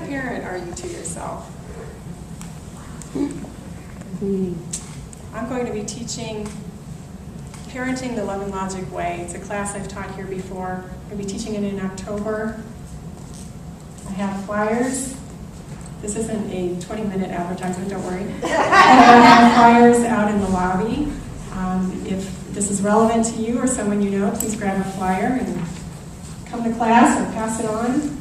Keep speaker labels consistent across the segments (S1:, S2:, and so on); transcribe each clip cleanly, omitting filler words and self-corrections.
S1: of parent are you to yourself? I'm going to be teaching Parenting the Love and Logic Way. It's a class I've taught here before. I'm going to be teaching it in October. I have flyers. This isn't a 20-minute advertisement, don't worry. I have flyers out in the lobby. If this is relevant to you or someone you know, please grab a flyer and come to class or pass it on.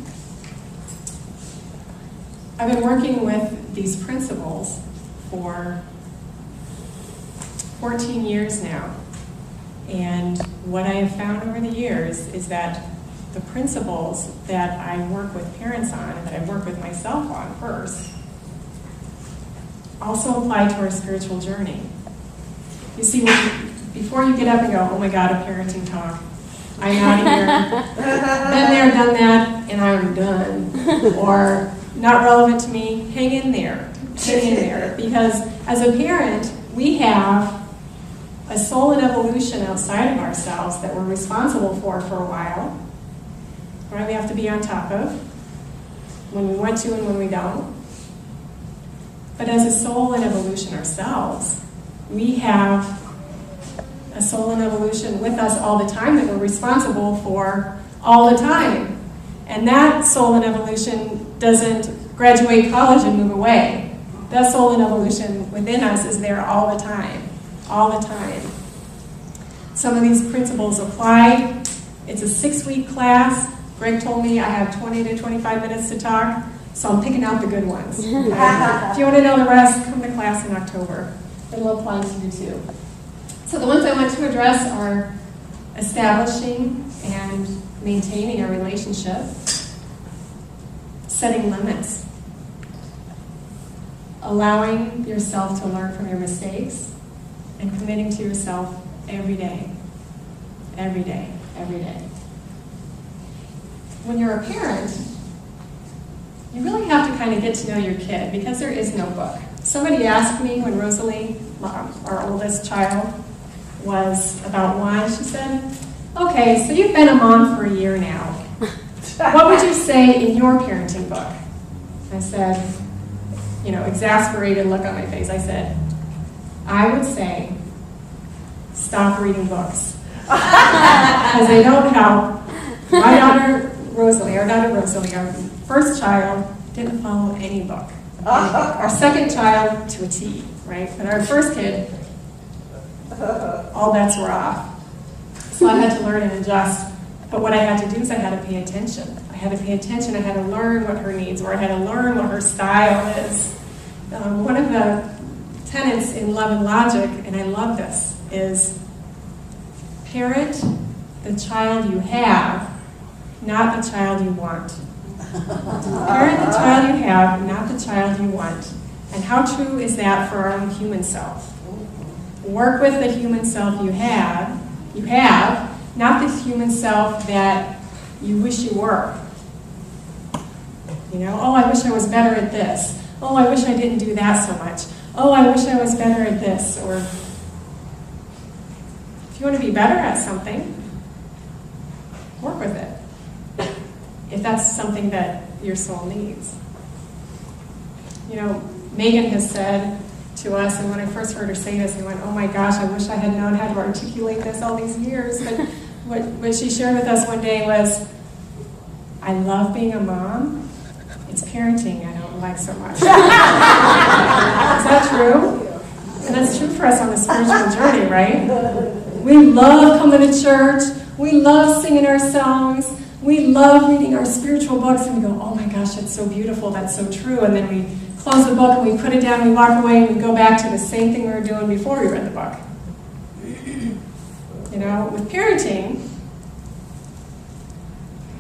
S1: I've been working with these principles for 14 years now. And what I have found over the years is that the principles that I work with parents on and that I work with myself on first also apply to our spiritual journey. You see, before you get up and go, oh my God, a parenting talk, I'm out of here, been there, done that, and I'm done. Or not relevant to me, hang in there, because as a parent, we have a soul and evolution outside of ourselves that we're responsible for a while, right? We have to be on top of when we want to and when we don't. But as a soul and evolution ourselves, we have a soul and evolution with us all the time that we're responsible for all the time. And that soul and evolution doesn't graduate college and move away. That soul and evolution within us is there all the time. All the time. Some of these principles apply. It's a 6-week class. Greg told me I have 20 to 25 minutes to talk, so I'm picking out the good ones. If you want to know the rest, come to class in October. It'll apply to you too. So the ones I want to address are establishing and maintaining a relationship, setting limits, allowing yourself to learn from your mistakes, and committing to yourself every day, every day, every day. When you're a parent, you really have to kind of get to know your kid because there is no book. Somebody asked me when Rosalie, our oldest child, was about 1, she said, okay, so you've been a mom for a year now. What would you say in your parenting book? I said, exasperated look on my face. I said, I would say, stop reading books. Because they don't help. My daughter, Rosalie, our first child, didn't follow any book. Our second child, to a T, right? But our first kid, all bets were off. So I had to learn and adjust. But what I had to do is I had to pay attention. I had to learn what her needs were. I had to learn what her style is. One of the tenets in Love and Logic, and I love this, is parent the child you have, not the child you want. Parent the child you have, not the child you want. And how true is that for our own human self? Work with the human self you have, not the human self that you wish you were. Oh, I wish I was better at this. Oh, I wish I didn't do that so much. Oh, I wish I was better at this. Or if you want to be better at something, work with it. If that's something that your soul needs. Megan has said to us, and when I first heard her say this, I went, oh my gosh, I wish I had known how to articulate this all these years. But what she shared with us one day was, I love being a mom. It's parenting I don't like so much. Is that true? And that's true for us on the spiritual journey, right? We love coming to church. We love singing our songs. We love reading our spiritual books, and we go, oh my gosh, that's so beautiful, that's so true. And then we close the book and we put it down, we walk away, and we go back to the same thing we were doing before we read the book. With parenting,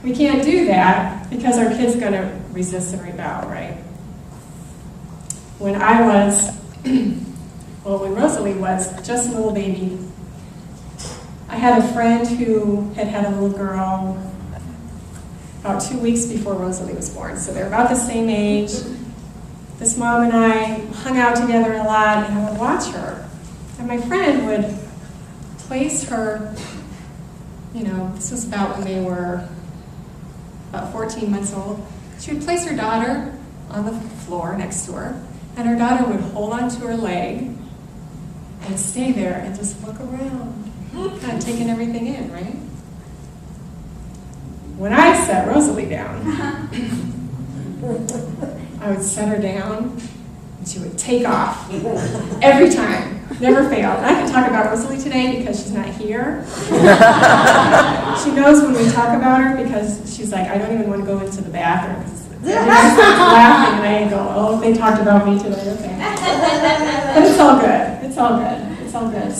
S1: we can't do that because our kid's going to resist and rebel, right? When Rosalie was just a little baby, I had a friend who had a little girl about 2 weeks before Rosalie was born. So they're about the same age. This mom and I hung out together a lot, and I would watch her. And my friend would place her, this was about when they were about 14 months old. She would place her daughter on the floor next to her, and her daughter would hold onto her leg and stay there and just look around, kind of taking everything in, right? When I set Rosalie down, I would set her down, and she would take off every time, never failed. And I can talk about Rosalie today because she's not here. She knows when we talk about her because she's like, I don't even want to go into the bathroom. Everyone starts laughing, and I go, oh, they talked about me today, okay. But it's all good. It's all good. It's all good.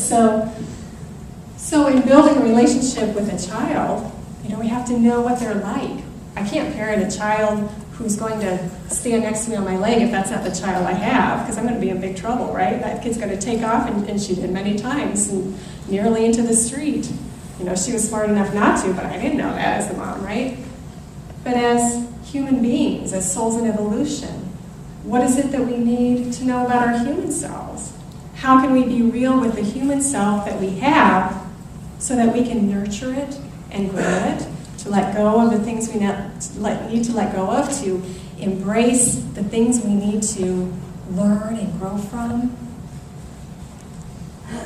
S1: So in building a relationship with a child, we have to know what they're like. I can't parent a child who's going to stand next to me on my leg if that's not the child I have, because I'm going to be in big trouble, right? That kid's going to take off, and she did many times, and nearly into the street. She was smart enough not to, but I didn't know that as the mom, right? But as human beings, as souls in evolution, what is it that we need to know about our human selves? How can we be real with the human self that we have so that we can nurture it and grow it, to let go of the things we need to let go of, to embrace the things we need to learn and grow from?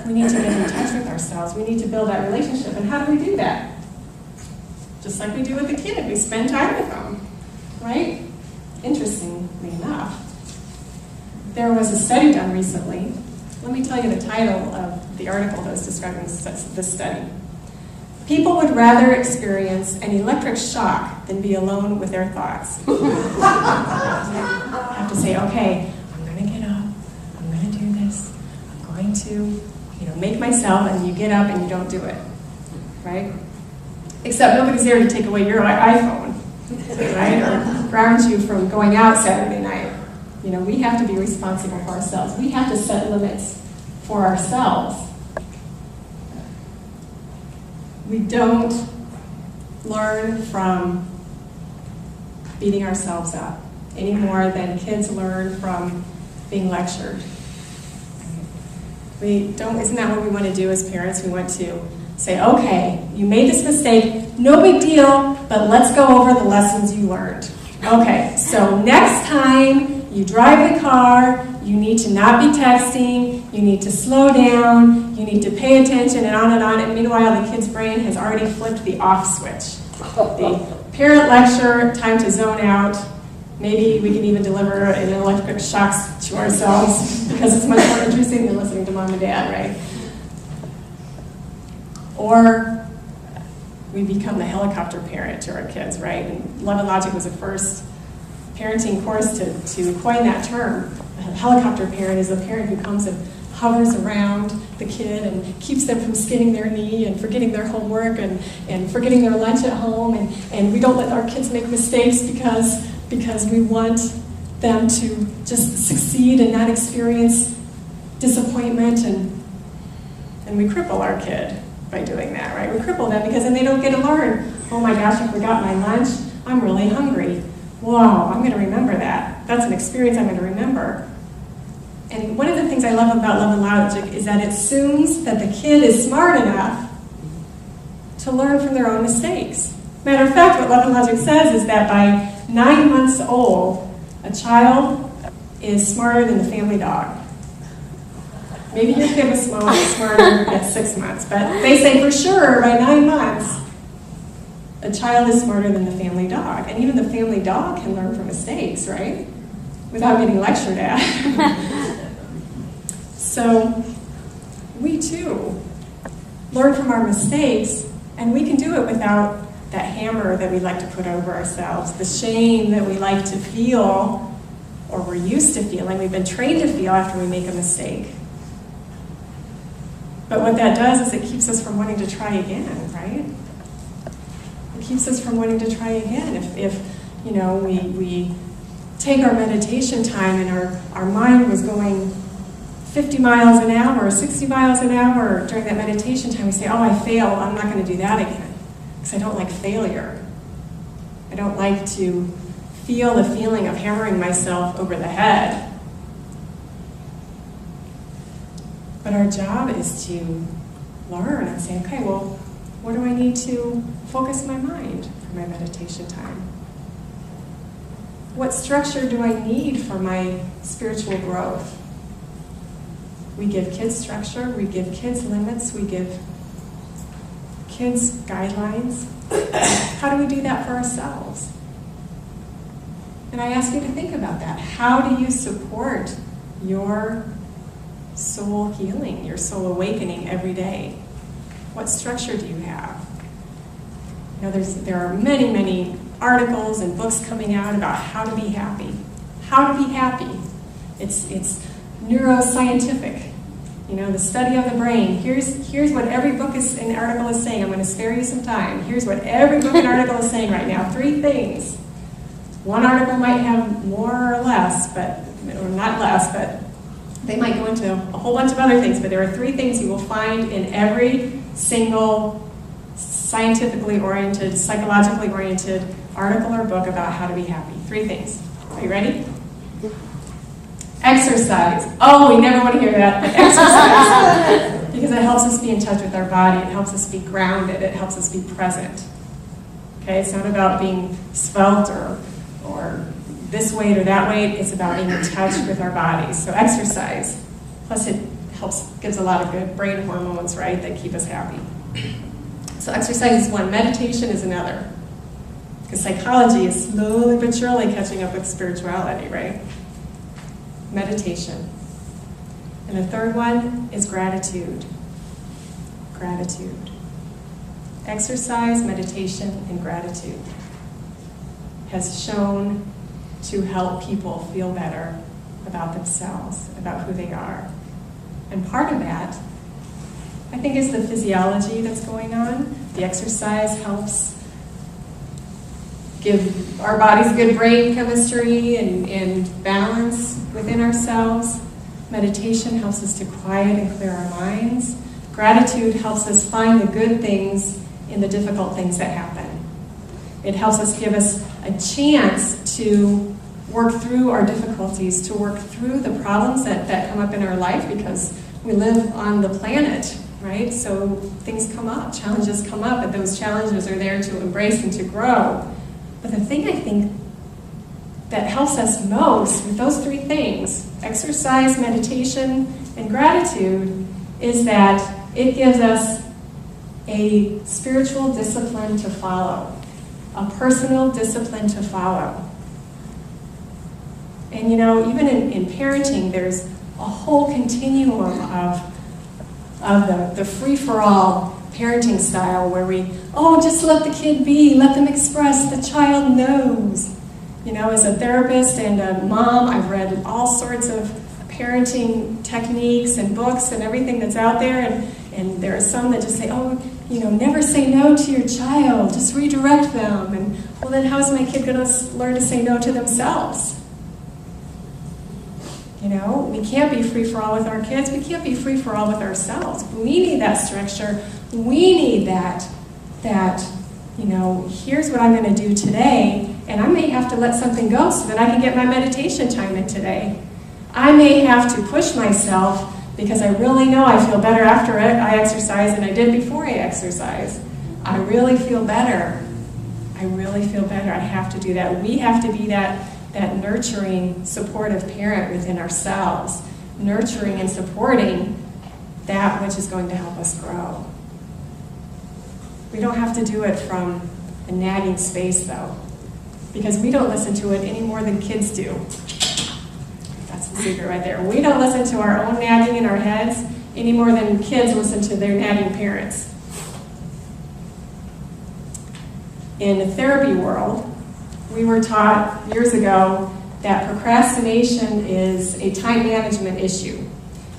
S1: We need to get in touch with ourselves. We need to build that relationship. And how do we do that? Just like we do with a kid. We spend time with them, right? Interestingly enough, there was a study done recently. Let me tell you the title of the article that was describing this study. People would rather experience an electric shock than be alone with their thoughts. I have to say, okay, I'm going to get up, I'm going to do this, I'm going to, make myself, and you get up and you don't do it, right? Except nobody's there to take away your iPhone, right? Or ground you from going out Saturday night. We have to be responsible for ourselves. We have to set limits for ourselves. We don't learn from beating ourselves up any more than kids learn from being lectured. Isn't that what we want to do as parents? We want to say, okay, you made this mistake, no big deal, but let's go over the lessons you learned. Okay, so next time you drive the car, you need to not be texting, you need to slow down, you need to pay attention, and on, and meanwhile the kid's brain has already flipped the off switch. The parent lecture, time to zone out. Maybe we can even deliver an electric shock to ourselves because it's much more interesting than listening to mom and dad, right? Or we become the helicopter parent to our kids, right? And Love and Logic was the first parenting course to coin that term. A helicopter parent is a parent who comes and hovers around the kid and keeps them from skinning their knee and forgetting their homework and forgetting their lunch at home. And we don't let our kids make mistakes because we want them to just succeed and not experience disappointment. And we cripple our kid by doing that, right? We cripple them because then they don't get to learn. Oh my gosh, I forgot my lunch. I'm really hungry. Wow, I'm going to remember that. That's an experience I'm going to remember. And one of the things I love about Love and Logic is that it assumes that the kid is smart enough to learn from their own mistakes. Matter of fact, what Love and Logic says is that by 9 months old, a child is smarter than the family dog. Maybe your kid was smarter at 6 months, but they say for sure by 9 months, a child is smarter than the family dog. And even the family dog can learn from mistakes, right? Without getting lectured at. So we too learn from our mistakes, and we can do it without that hammer that we like to put over ourselves, the shame that we like to feel, or we're used to feeling, we've been trained to feel after we make a mistake. But what that does is it keeps us from wanting to try again, right? It keeps us from wanting to try again. If we take our meditation time and our mind was going 50 miles an hour, 60 miles an hour during that meditation time, we say, oh, I failed, I'm not going to do that again. Because I don't like failure. I don't like to feel the feeling of hammering myself over the head. But our job is to learn and say, okay, well, what do I need to focus my mind for my meditation time? What structure do I need for my spiritual growth? We give kids structure, we give kids limits, we give kids guidelines. How do we do that for ourselves? And I ask you to think about that. How do you support your soul healing, your soul awakening every day? What structure do you have? You know, there are many, many articles and books coming out about how to be happy. How to be happy. It's neuroscientific. You know, the study of the brain. Here's what every book and article is saying. I'm going to spare you some time. Here's what every book and article is saying right now. 3 things. One article might have more or less, or not less, but they might go into a whole bunch of other things. But there are 3 things you will find in every single scientifically oriented, psychologically oriented article or book about how to be happy. 3 things. Are you ready? Exercise. Oh, we never want to hear that, but exercise. Because it helps us be in touch with our body. It helps us be grounded. It helps us be present. Okay, it's not about being svelte or this weight or that weight. It's about being in touch with our bodies. So exercise. Plus it gives a lot of good brain hormones, right, that keep us happy. So exercise is one. Meditation is another. Because psychology is slowly but surely catching up with spirituality, right? Meditation. And the third one is gratitude. Gratitude. Exercise, meditation, and gratitude has shown to help people feel better about themselves, about who they are. And part of that, I think, is the physiology that's going on. The exercise helps give our bodies good brain chemistry and balance within ourselves. Meditation helps us to quiet and clear our minds. Gratitude helps us find the good things in the difficult things that happen. It helps us give us a chance to work through our difficulties, to work through the problems that come up in our life, because we live on the planet, right? So things come up, challenges come up, and those challenges are there to embrace and to grow. But the thing I think that helps us most with those 3 things, exercise, meditation, and gratitude, is that it gives us a spiritual discipline to follow, a personal discipline to follow. And you know, even in parenting, there's a whole continuum of the free-for-all parenting style where just let the kid be, let them express, the child knows. You know, as a therapist and a mom, I've read all sorts of parenting techniques and books and everything that's out there, and there are some that just say, never say no to your child, just redirect them. And, well, then how's my kid going to learn to say no to themselves? You know, we can't be free-for-all with our kids. We can't be free-for-all with ourselves. We need that structure. We need that, here's what I'm going to do today, and I may have to let something go so that I can get my meditation time in today. I may have to push myself because I really know I feel better after I exercise than I did before I exercise. I really feel better. I have to do that. We have to be that nurturing, supportive parent within ourselves, nurturing and supporting that which is going to help us grow. We don't have to do it from a nagging space, though, because we don't listen to it any more than kids do. That's the secret right there. We don't listen to our own nagging in our heads any more than kids listen to their nagging parents. In the therapy world, we were taught years ago that procrastination is a time management issue.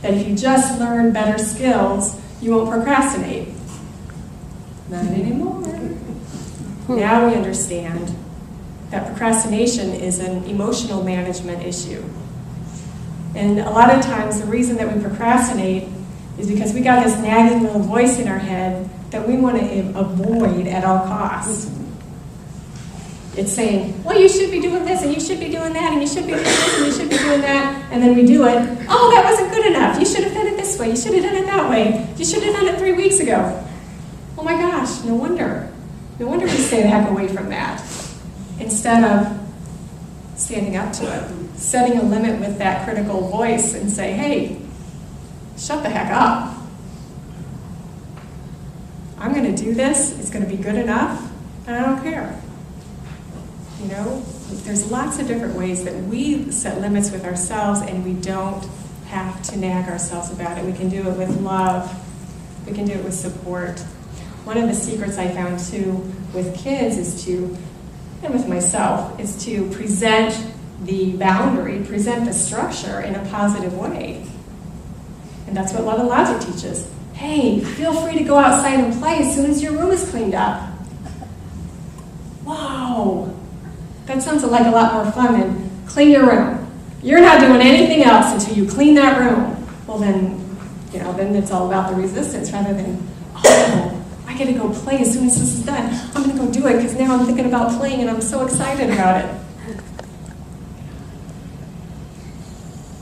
S1: That if you just learn better skills, you won't procrastinate. Not anymore. Now we understand that procrastination is an emotional management issue. And a lot of times the reason that we procrastinate is because we got this nagging little voice in our head that we want to avoid at all costs. It's saying, well, you should be doing this, and you should be doing that, and you should be doing this, and you should be doing that, and then we do it. Oh, that wasn't good enough. You should have done it this way. You should have done it that way. You should have done it 3 weeks ago. Oh my gosh, no wonder. No wonder we stay the heck away from that. Instead of standing up to it, setting a limit with that critical voice and say, hey, shut the heck up. I'm going to do this. It's going to be good enough, and I don't care. You know, there's lots of different ways that we set limits with ourselves, and we don't have to nag ourselves about it. We can do it with love. We can do it with support. One of the secrets I found, too, with kids is to, and with myself, is to present the boundary, present the structure in a positive way. And that's what Love and Logic teaches. Hey, feel free to go outside and play as soon as your room is cleaned up. Wow, that sounds like a lot more fun than clean your room. You're not doing anything else until you clean that room. Well then, you know, then it's all about the resistance rather than, oh, I get to go play as soon as this is done. I'm going to go do it because now I'm thinking about playing and I'm so excited about it.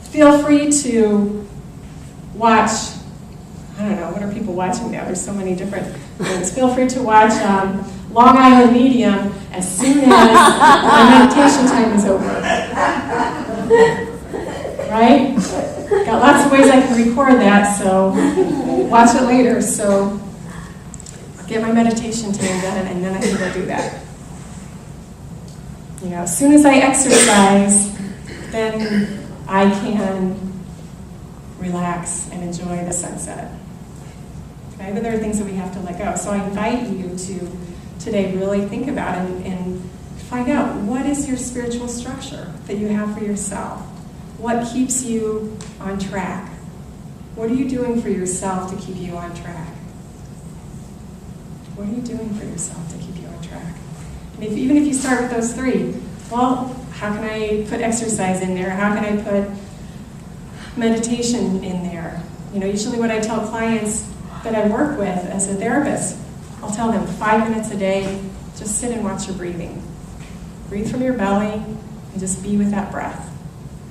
S1: Feel free to watch, I don't know, what are people watching now? There's so many different things. Feel free to watch Long Island Medium as soon as my meditation time is over. Right? Got lots of ways I can record that, so watch it later. So I'll get my meditation time done, and then I can go do that. You know, as soon as I exercise, then I can relax and enjoy the sunset. Okay, but there are things that we have to let go. So I invite you to today really think about it and find out, what is your spiritual structure that you have for yourself? What keeps you on track? What are you doing for yourself to keep you on track? What are you doing for yourself to keep you on track? And even if you start with those three, well, how can I put exercise in there? How can I put meditation in there? You know, usually what I tell clients that I work with as a therapist, I'll tell them 5 minutes a day, just sit and watch your breathing. Breathe from your belly and just be with that breath.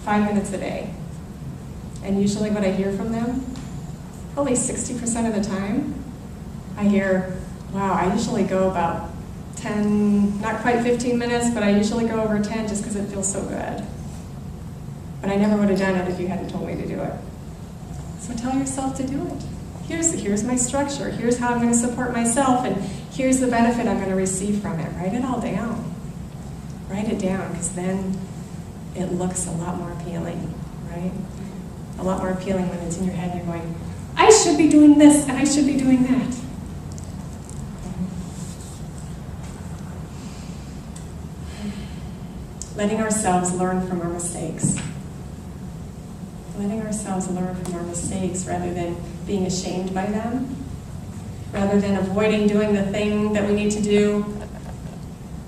S1: 5 minutes a day. And usually what I hear from them, probably 60% of the time, I hear, wow, I usually go about 10, not quite 15 minutes, but I usually go over 10 just because it feels so good. But I never would have done it if you hadn't told me to do it. So tell yourself to do it. Here's my structure. Here's how I'm going to support myself, and here's the benefit I'm going to receive from it. Write it all down. Write it down, because then it looks a lot more appealing, right? A lot more appealing when it's in your head and you're going, I should be doing this, and I should be doing that. Letting ourselves learn from our mistakes. Letting ourselves learn from our mistakes rather than being ashamed by them, rather than avoiding doing the thing that we need to do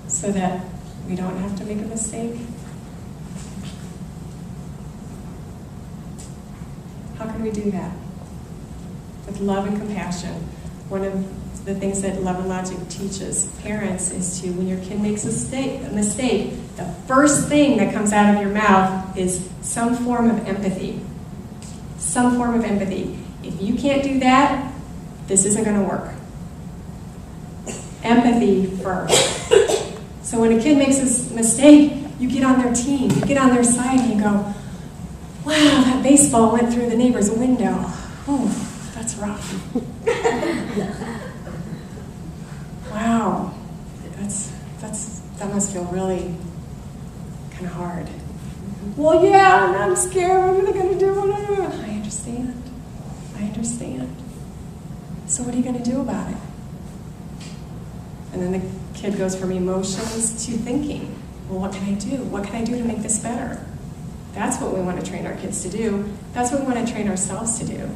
S1: so that we don't have to make a mistake. How can we do that? With love and compassion. One of the things that Love and Logic teaches parents is to, when your kid makes a mistake, the first thing that comes out of your mouth is some form of empathy. Some form of empathy. If you can't do that, this isn't going to work. Empathy first. So when a kid makes a mistake, you get on their team, you get on their side, and you go, wow, that baseball went through the neighbor's window. Oh, that's rough. Wow, that must feel really kind of hard. Well, yeah, I'm scared. What am I going to do? I understand. I understand. So what are you going to do about it? And then the kid goes from emotions to thinking. Well, what can I do? What can I do to make this better? That's what we want to train our kids to do. That's what we want to train ourselves to do.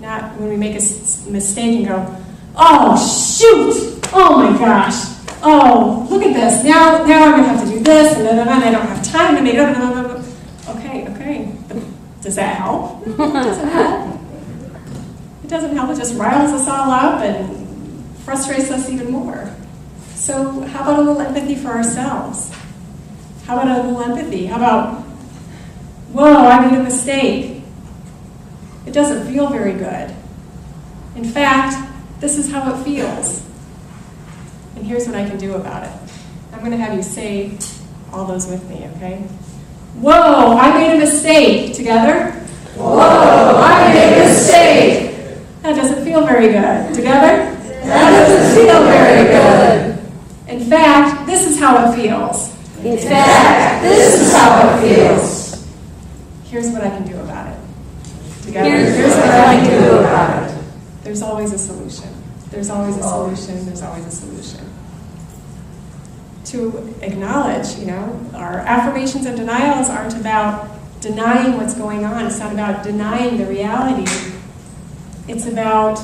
S1: Not when we make a mistake and go, oh, shoot! Oh, my gosh! Oh, look at this. Now I'm going to have to do this, and I don't have time to make it. Okay. But does that help? It doesn't help. It doesn't help. It just riles us all up and frustrates us even more. So how about a little empathy for ourselves? How about a little empathy? How about, whoa, I made a mistake. It doesn't feel very good. In fact, this is how it feels. And here's what I can do about it. I'm going to have you say all those with me, okay? Whoa, I made a mistake. Together?
S2: Whoa, I made a mistake.
S1: That doesn't feel very good. Together?
S2: That doesn't feel very good.
S1: In fact, this is how it feels.
S2: In fact, this is how it feels.
S1: Here's what I can do about it. Together?
S2: Here's what I can do about it.
S1: There's always a solution. There's always a solution. There's always a solution. To acknowledge, our affirmations and denials aren't about denying what's going on. It's not about denying the reality. It's about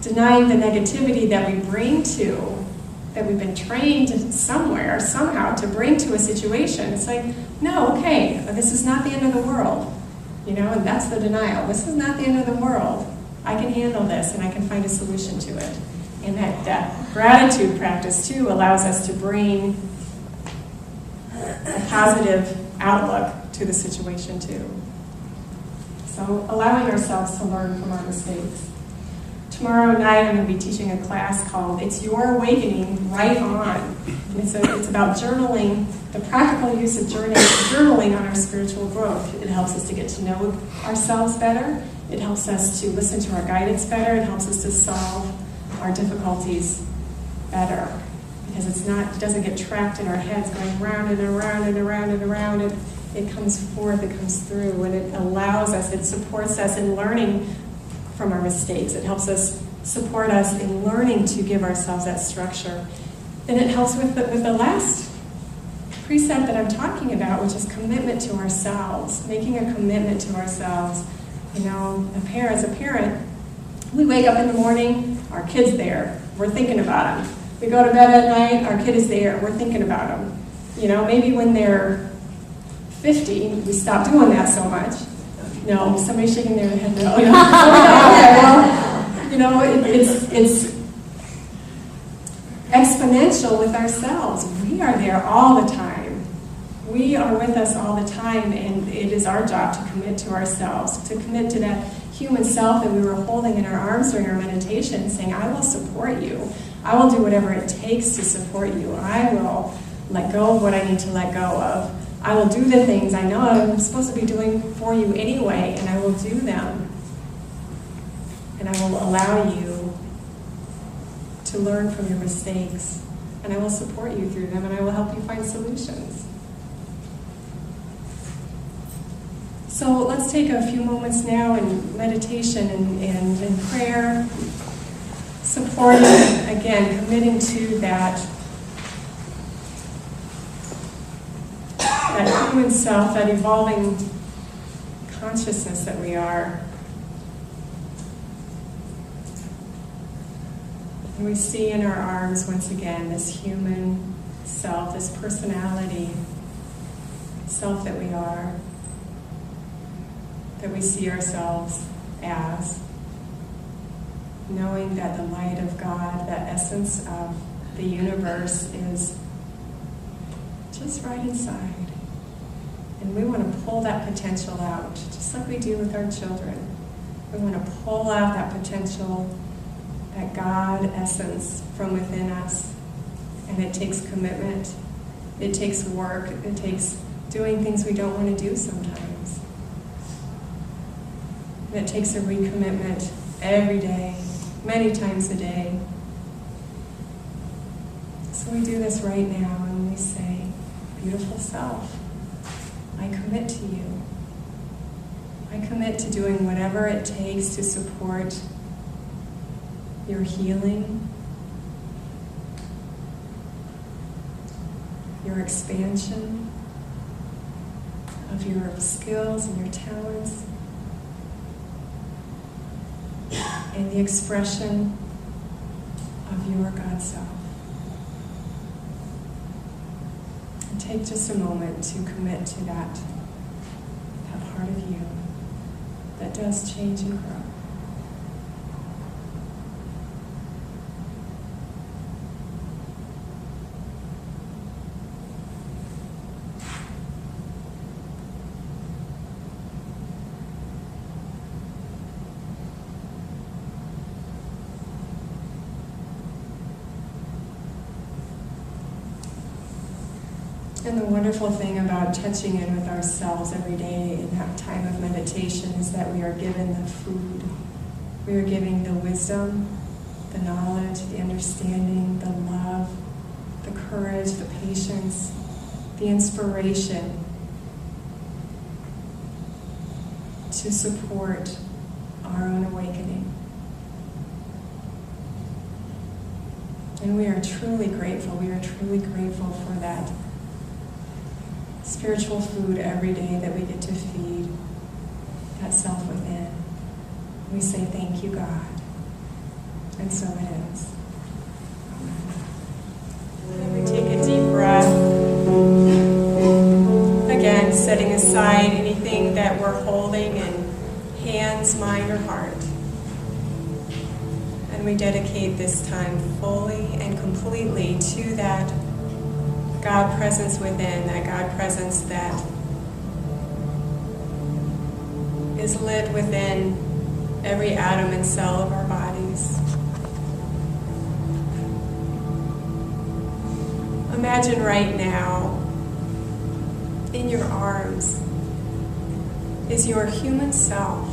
S1: denying the negativity that we bring to, that we've been trained somewhere, somehow, to bring to a situation. It's like, no, okay, this is not the end of the world. And that's the denial. This is not the end of the world. I can handle this, and I can find a solution to it. And that gratitude practice, too, allows us to bring a positive outlook to the situation, too. So allowing ourselves to learn from our mistakes. Tomorrow night, I'm going to be teaching a class called It's Your Awakening Right On. And it's about journaling, the practical use of journaling on our spiritual growth. It helps us to get to know ourselves better. It helps us to listen to our guidance better. It helps us to solve our difficulties better, because it doesn't get trapped in our heads going round and around and around and around. It comes forth, it comes through, and it allows us, it supports us in learning from our mistakes. It helps us support us in learning to give ourselves that structure. And it helps with the last precept that I'm talking about, which is commitment to ourselves, making a commitment to ourselves. As a parent, we wake up in the morning, our kid's there, we're thinking about them. We go to bed at night, our kid is there, we're thinking about them. Maybe when they're 50, we stop doing that so much. No, somebody's shaking their head no. It's exponential with ourselves. We are there all the time. We are with us all the time, and it is our job to commit to ourselves, to commit to that human self that we were holding in our arms during our meditation, saying, I will support you. I will do whatever it takes to support you. I will let go of what I need to let go of. I will do the things I know I'm supposed to be doing for you anyway, and I will do them. And I will allow you to learn from your mistakes, and I will support you through them, and I will help you find solutions. So let's take a few moments now in meditation and in prayer, supporting, again, committing to that human self, that evolving consciousness that we are. And we see in our arms, once again, this human self, this personality, self that we are, that we see ourselves as, knowing that the light of God, that essence of the universe, is just right inside. And we want to pull that potential out, just like we do with our children. We want to pull out that potential, that God essence from within us. And it takes commitment. It takes work. It takes doing things we don't want to do sometimes. And it takes a recommitment every day, many times a day. So we do this right now, and we say, beautiful self, I commit to you. I commit to doing whatever it takes to support your healing, your expansion of your skills and your talents, and the expression of your God self. And take just a moment to commit to that part of you that does change and grow. And the wonderful thing about touching in with ourselves every day in that time of meditation is that we are given the food. We are given the wisdom, the knowledge, the understanding, the love, the courage, the patience, the inspiration to support our own awakening. And we are truly grateful. We are truly grateful for that spiritual food every day that we get to feed that self within. We say, thank you, God. And so it is. And we take a deep breath. Again, setting aside anything that we're holding in hands, mind, or heart. And we dedicate this time fully and completely to that God presence within, that God presence that is lit within every atom and cell of our bodies. Imagine right now, in your arms, is your human self.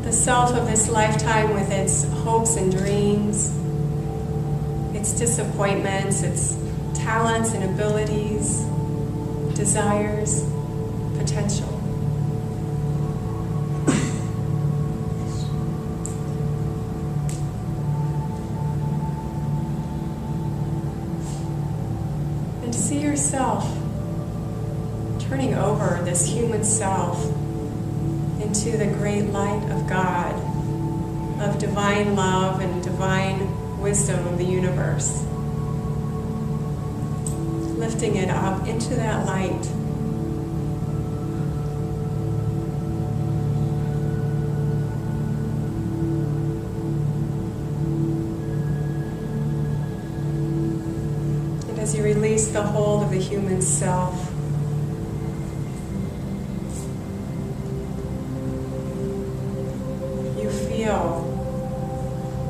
S1: The self of this lifetime with its hopes and dreams, its disappointments, its talents and abilities, desires, potential. And see yourself turning over this human self into the great light of God, of divine love and divine wisdom of the universe. Lifting it up into that light. And as you release the hold of the human self, you feel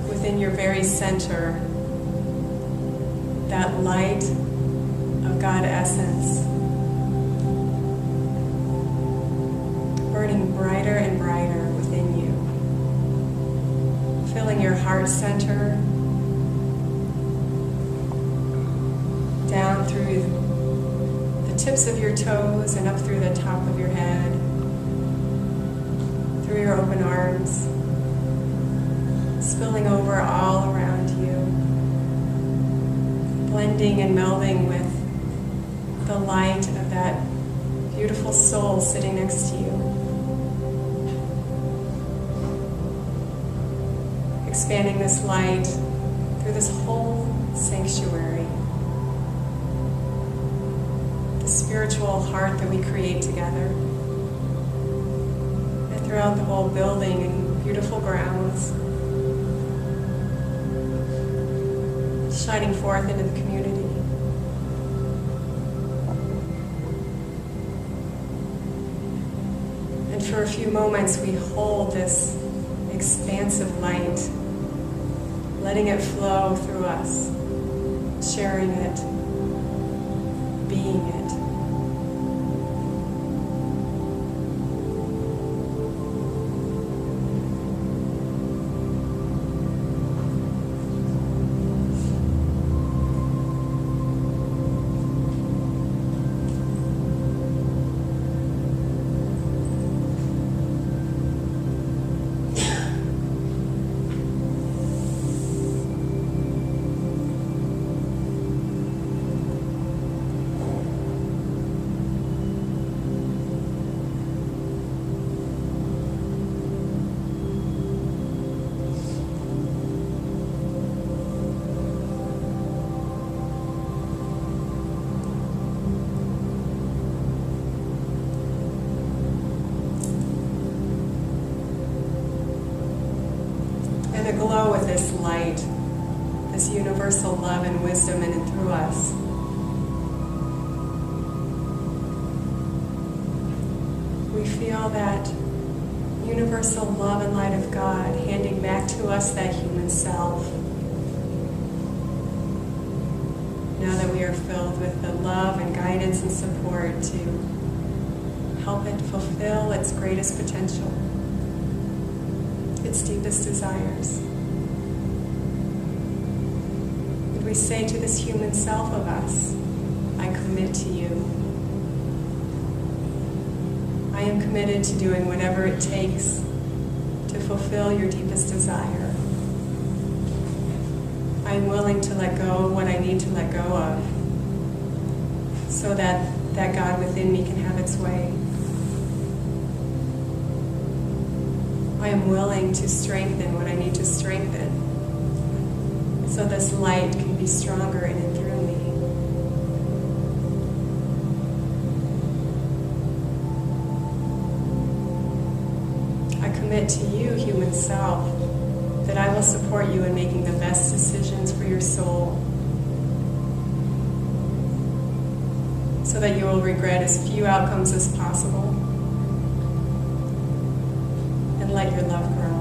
S1: within your very center that light of God essence burning brighter and brighter within you, filling your heart center down through the tips of your toes and up through the top of your head, through your open arms, spilling over all around you, blending and melding with the light of that beautiful soul sitting next to you. Expanding this light through this whole sanctuary, the spiritual heart that we create together, and throughout the whole building and beautiful grounds, shining forth into the community. And for a few moments we hold this expansive light, letting it flow through us, sharing it, being it. Aglow with this light, this universal love and wisdom in and through us. We feel that universal love and light of God handing back to us that human self.
S3: Now that we are filled with the love and guidance and support to help it fulfill its greatest potential, its deepest desires. And we say to this human self of us, I commit to you. I am committed to doing whatever it takes to fulfill your deepest desire. I am willing to let go of what I need to let go of so that that God within me can have its way. I am willing to strengthen what I need to strengthen so this light can be stronger in and through me. I commit to you, human self, that I will support you in making the best decisions for your soul so that you will regret as few outcomes as possible and let your love grow.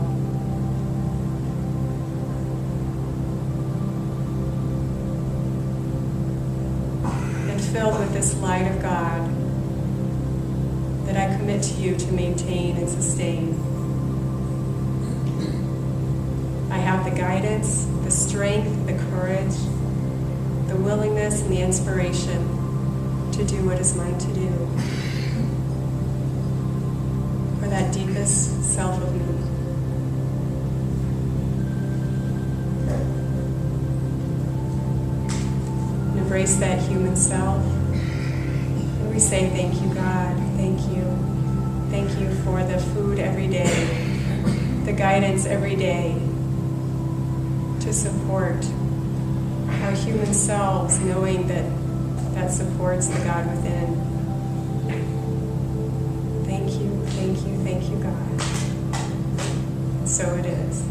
S3: And filled with this light of God that I commit to you to maintain and sustain. I have the guidance, the strength, the courage, the willingness, and the inspiration to do what is mine to do for that deepest self of me. And embrace that human self. And we say, thank you, God. Thank you. Thank you for the food every day, the guidance every day, to support our human selves, knowing that that supports the God within. Thank you, God. So it is.